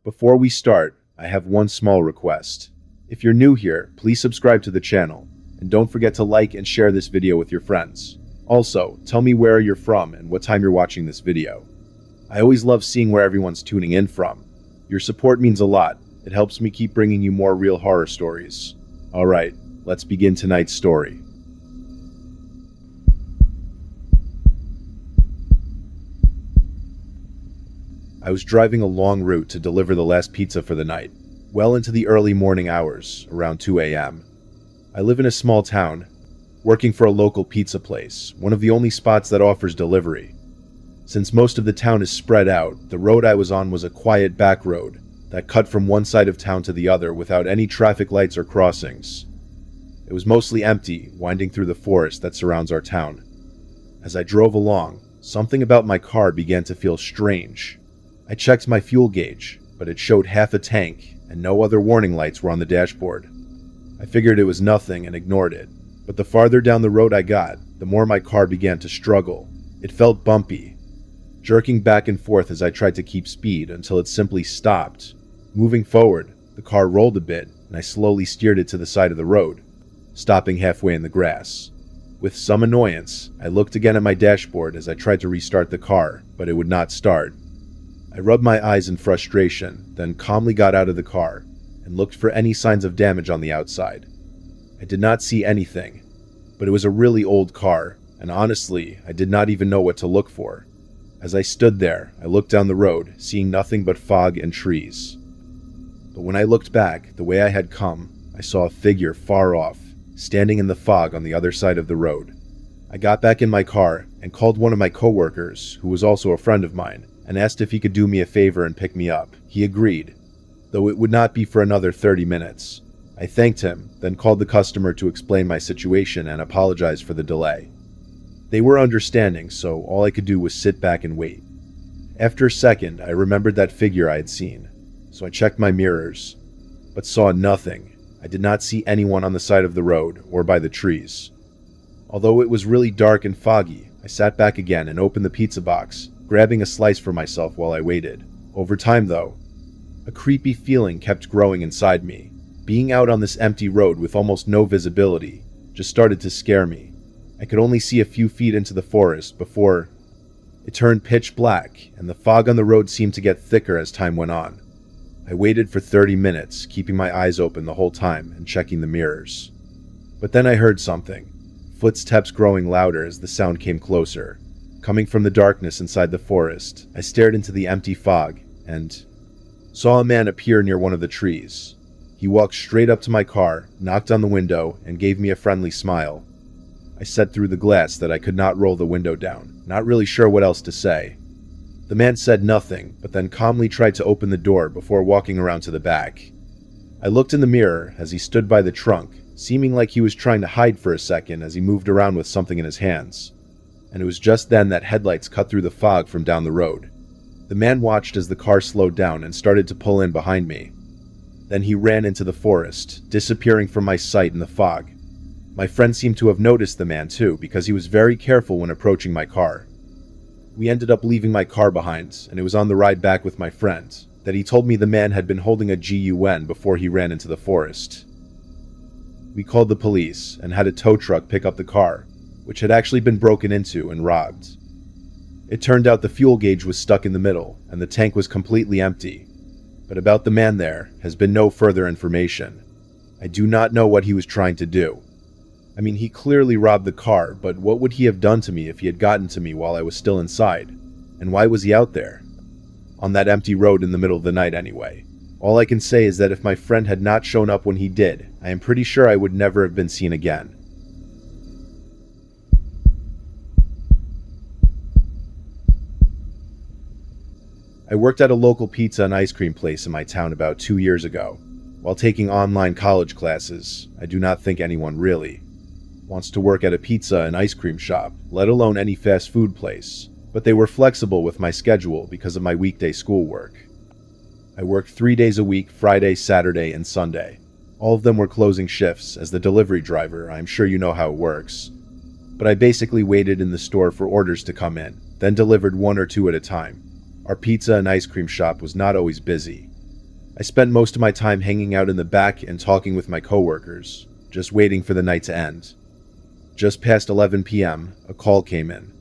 Before we start, I have one small request. If you're new here, please subscribe to the channel, and don't forget to like and share this video with your friends. Also, tell me where you're from and what time you're watching this video. I always love seeing where everyone's tuning in from. Your support means a lot. It helps me keep bringing you more real horror stories. Alright, let's begin tonight's story. I was driving a long route to deliver the last pizza for the night, well into the early morning hours, around 2 a.m. I live in a small town, working for a local pizza place, one of the only spots that offers delivery. Since most of the town is spread out, the road I was on was a quiet back road that cut from one side of town to the other without any traffic lights or crossings. It was mostly empty, winding through the forest that surrounds our town. As I drove along, something about my car began to feel strange. I checked my fuel gauge, but it showed half a tank, and no other warning lights were on the dashboard. I figured it was nothing and ignored it, but the farther down the road I got, the more my car began to struggle. It felt bumpy, jerking back and forth as I tried to keep speed until it simply stopped. Moving forward, the car rolled a bit, and I slowly steered it to the side of the road, stopping halfway in the grass. With some annoyance, I looked again at my dashboard as I tried to restart the car, but it would not start. I rubbed my eyes in frustration, then calmly got out of the car and looked for any signs of damage on the outside. I did not see anything, but it was a really old car, and honestly, I did not even know what to look for. As I stood there, I looked down the road, seeing nothing but fog and trees. But when I looked back, the way I had come, I saw a figure far off, standing in the fog on the other side of the road. I got back in my car and called one of my coworkers, who was also a friend of mine, and asked if he could do me a favor and pick me up. He agreed, though it would not be for another 30 minutes. I thanked him, then called the customer to explain my situation and apologize for the delay. They were understanding, so all I could do was sit back and wait. After a second, I remembered that figure I had seen, so I checked my mirrors, but saw nothing. I did not see anyone on the side of the road or by the trees. Although it was really dark and foggy, I sat back again and opened the pizza box, grabbing a slice for myself while I waited. Over time, though, a creepy feeling kept growing inside me. Being out on this empty road with almost no visibility just started to scare me. I could only see a few feet into the forest before it turned pitch black, and the fog on the road seemed to get thicker as time went on. I waited for 30 minutes, keeping my eyes open the whole time and checking the mirrors. But then I heard something, footsteps growing louder as the sound came closer. Coming from the darkness inside the forest, I stared into the empty fog and saw a man appear near one of the trees. He walked straight up to my car, knocked on the window, and gave me a friendly smile. I said through the glass that I could not roll the window down, not really sure what else to say. The man said nothing, but then calmly tried to open the door before walking around to the back. I looked in the mirror as he stood by the trunk, seeming like he was trying to hide for a second as he moved around with something in his hands. And it was just then that headlights cut through the fog from down the road. The man watched as the car slowed down and started to pull in behind me. Then he ran into the forest, disappearing from my sight in the fog. My friend seemed to have noticed the man too, because he was very careful when approaching my car. We ended up leaving my car behind, and it was on the ride back with my friend that he told me the man had been holding a gun before he ran into the forest. We called the police and had a tow truck pick up the car, which had actually been broken into and robbed. It turned out the fuel gauge was stuck in the middle, and the tank was completely empty. But about the man there has been no further information. I do not know what he was trying to do. I mean, he clearly robbed the car, but what would he have done to me if he had gotten to me while I was still inside? And why was he out there? On that empty road in the middle of the night anyway. All I can say is that if my friend had not shown up when he did, I am pretty sure I would never have been seen again. I worked at a local pizza and ice cream place in my town about 2 years ago. While taking online college classes, I do not think anyone really wants to work at a pizza and ice cream shop, let alone any fast food place. But they were flexible with my schedule because of my weekday schoolwork. I worked 3 days a week, Friday, Saturday, and Sunday. All of them were closing shifts. As the delivery driver, I'm sure you know how it works. But I basically waited in the store for orders to come in, then delivered one or two at a time. Our pizza and ice cream shop was not always busy. I spent most of my time hanging out in the back and talking with my coworkers, just waiting for the night to end. Just past 11 p.m., a call came in.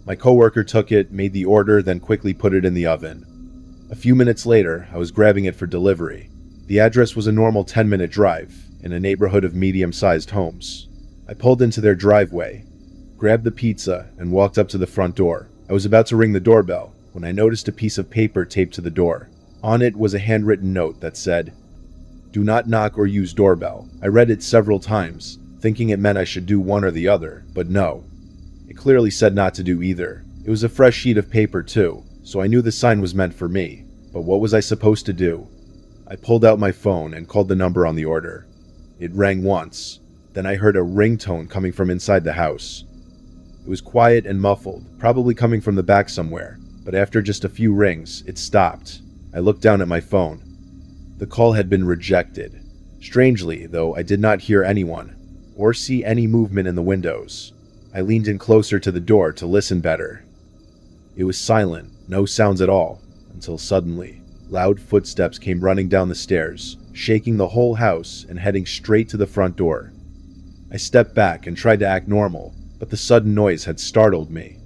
My coworker took it, made the order, then quickly put it in the oven. A few minutes later, I was grabbing it for delivery. The address was a normal 10-minute drive, in a neighborhood of medium-sized homes. I pulled into their driveway, grabbed the pizza, and walked up to the front door. I was about to ring the doorbell when I noticed a piece of paper taped to the door. On it was a handwritten note that said, "Do not knock or use doorbell." I read it several times, thinking it meant I should do one or the other, but no. It clearly said not to do either. It was a fresh sheet of paper too, so I knew the sign was meant for me. But what was I supposed to do? I pulled out my phone and called the number on the order. It rang once. Then I heard a ringtone coming from inside the house. It was quiet and muffled, probably coming from the back somewhere, but after just a few rings, it stopped. I looked down at my phone. The call had been rejected. Strangely, though, I did not hear anyone, or see any movement in the windows. I leaned in closer to the door to listen better. It was silent, no sounds at all, until suddenly, loud footsteps came running down the stairs, shaking the whole house and heading straight to the front door. I stepped back and tried to act normal, but the sudden noise had startled me.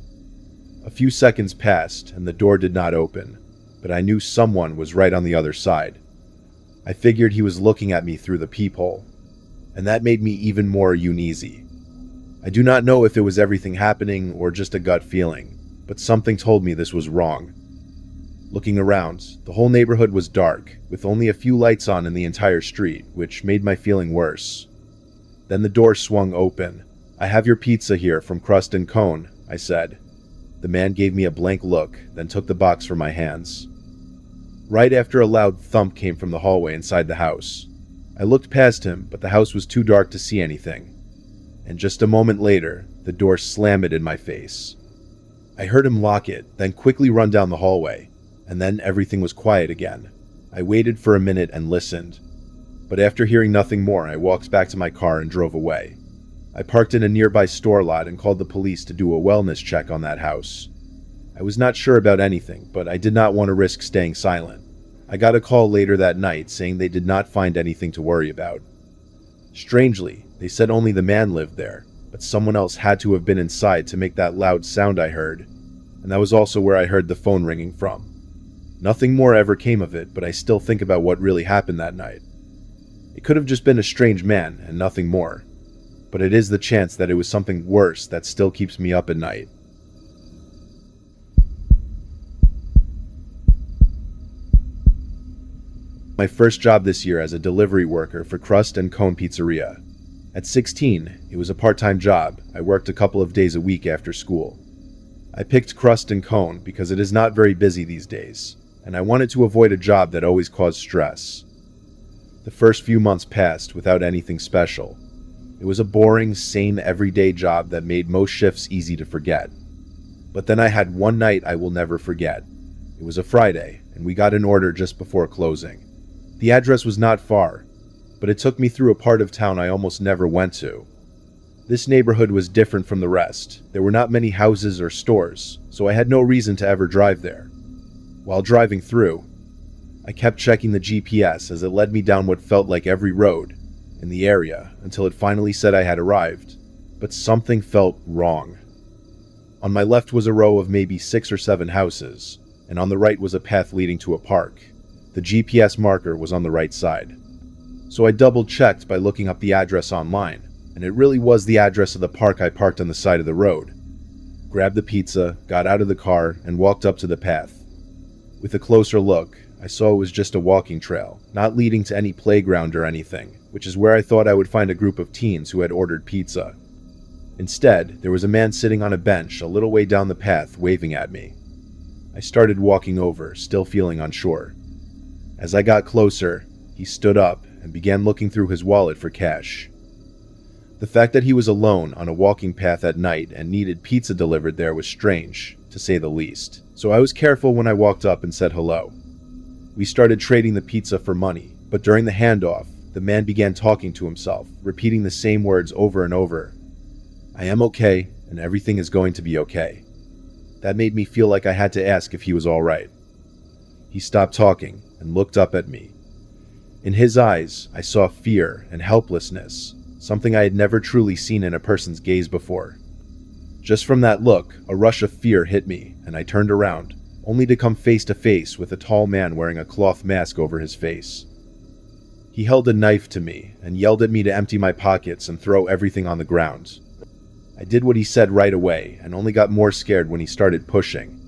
A few seconds passed and the door did not open, but I knew someone was right on the other side. I figured he was looking at me through the peephole, and that made me even more uneasy. I do not know if it was everything happening or just a gut feeling, but something told me this was wrong. Looking around, the whole neighborhood was dark, with only a few lights on in the entire street, which made my feeling worse. Then the door swung open. "I have your pizza here from Crust and Cone," I said. The man gave me a blank look, then took the box from my hands. Right after a loud thump came from the hallway inside the house. I looked past him, but the house was too dark to see anything. And just a moment later, the door slammed in my face. I heard him lock it, then quickly run down the hallway, and then everything was quiet again. I waited for a minute and listened. But after hearing nothing more, I walked back to my car and drove away. I parked in a nearby store lot and called the police to do a wellness check on that house. I was not sure about anything, but I did not want to risk staying silent. I got a call later that night saying they did not find anything to worry about. Strangely, they said only the man lived there, but someone else had to have been inside to make that loud sound I heard, and that was also where I heard the phone ringing from. Nothing more ever came of it, but I still think about what really happened that night. It could have just been a strange man and nothing more, but it is the chance that it was something worse that still keeps me up at night. My first job this year as a delivery worker for Crust and Cone Pizzeria. At 16, it was a part-time job. I worked a couple of days a week after school. I picked Crust and Cone because it is not very busy these days, and I wanted to avoid a job that always caused stress. The first few months passed without anything special. It was a boring, same everyday job that made most shifts easy to forget. But then I had one night I will never forget. It was a Friday, and we got an order just before closing. The address was not far, but it took me through a part of town I almost never went to. This neighborhood was different from the rest. There were not many houses or stores, so I had no reason to ever drive there. While driving through, I kept checking the GPS as it led me down what felt like every road in the area until it finally said I had arrived, but something felt wrong. On my left was a row of maybe 6 or 7 houses, and on the right was a path leading to a park. The GPS marker was on the right side. So I double-checked by looking up the address online, and it really was the address of the park I parked on the side of the road. Grabbed the pizza, got out of the car, and walked up to the path. With a closer look, I saw it was just a walking trail, not leading to any playground or anything, which is where I thought I would find a group of teens who had ordered pizza. Instead, there was a man sitting on a bench a little way down the path, waving at me. I started walking over, still feeling unsure. As I got closer, he stood up and began looking through his wallet for cash. The fact that he was alone on a walking path at night and needed pizza delivered there was strange, to say the least, so I was careful when I walked up and said hello. We started trading the pizza for money, but during the handoff, the man began talking to himself, repeating the same words over and over. "I am okay, and everything is going to be okay." That made me feel like I had to ask if he was all right. He stopped talking and looked up at me. In his eyes, I saw fear and helplessness, something I had never truly seen in a person's gaze before. Just from that look, a rush of fear hit me, and I turned around, only to come face to face with a tall man wearing a cloth mask over his face. He held a knife to me and yelled at me to empty my pockets and throw everything on the ground. I did what he said right away and only got more scared when he started pushing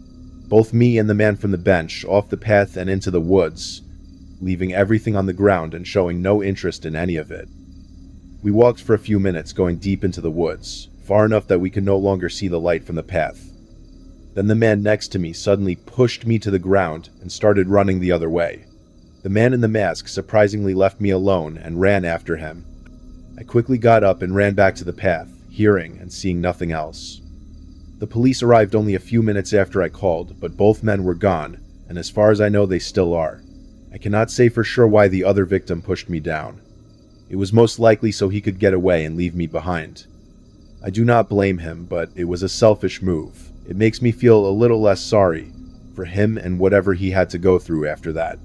both me and the man from the bench off the path and into the woods, leaving everything on the ground and showing no interest in any of it. We walked for a few minutes, going deep into the woods, far enough that we could no longer see the light from the path. Then the man next to me suddenly pushed me to the ground and started running the other way. The man in the mask surprisingly left me alone and ran after him. I quickly got up and ran back to the path, hearing and seeing nothing else. The police arrived only a few minutes after I called, but both men were gone, and as far as I know they still are. I cannot say for sure why the other victim pushed me down. It was most likely so he could get away and leave me behind. I do not blame him, but it was a selfish move. It makes me feel a little less sorry for him and whatever he had to go through after that.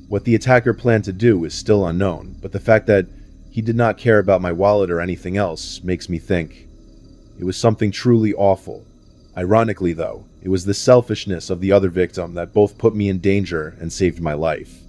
What the attacker planned to do is still unknown, but the fact that he did not care about my wallet or anything else makes me think it was something truly awful. Ironically, though, it was the selfishness of the other victim that both put me in danger and saved my life.